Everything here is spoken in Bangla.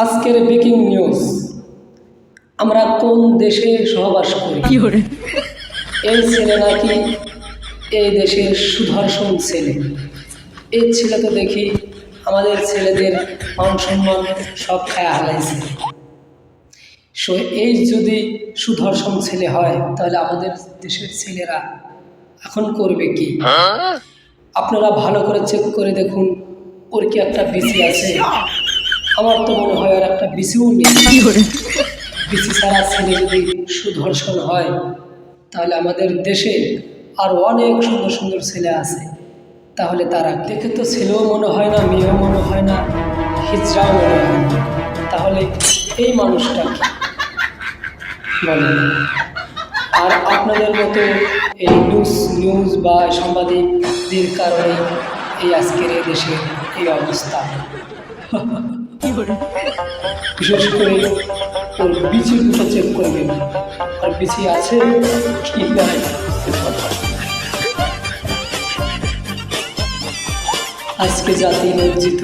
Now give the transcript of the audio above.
আজকের ব্রেকিং নিউজ, আমরা কোন দেশে সহবাস করি? এই ছেলে নাকি এই দেশের সুদর্শন ছেলে। এই ছেলে তো দেখি আমাদের ছেলেদের মান সম্মান সব খায় হালাইছে। এই যদি সুদর্শন ছেলে হয় তাহলে আমাদের দেশের ছেলেরা এখন করবে কি? আপনারা ভালো করে চেক করে দেখুন, ওর কি একটা বিসি আছে? আমার তো মনে হয় আর একটা বিসিও নেই। বিসি ছাড়া ছেলে যদি সুদর্শন হয় তাহলে আমাদের দেশে আর অনেক সুন্দর সুন্দর ছেলে আছে। তাহলে তারা দেখে তো ছেলেও মনে হয় না, মেয়েও মনে হয় না, হিজড়াও মনে হয় না। তাহলে এই মানুষটা বলেন। আর আপনাদের মতো এই নিউজ বা সাংবাদিকদের কারণে এই আজকের এই দেশের এই অবস্থা। বিশেষ করে ওর বিচি দুটো চেক করবেন, আর বিচি আছে কি নাই। আজকে জাতি লজ্জিত।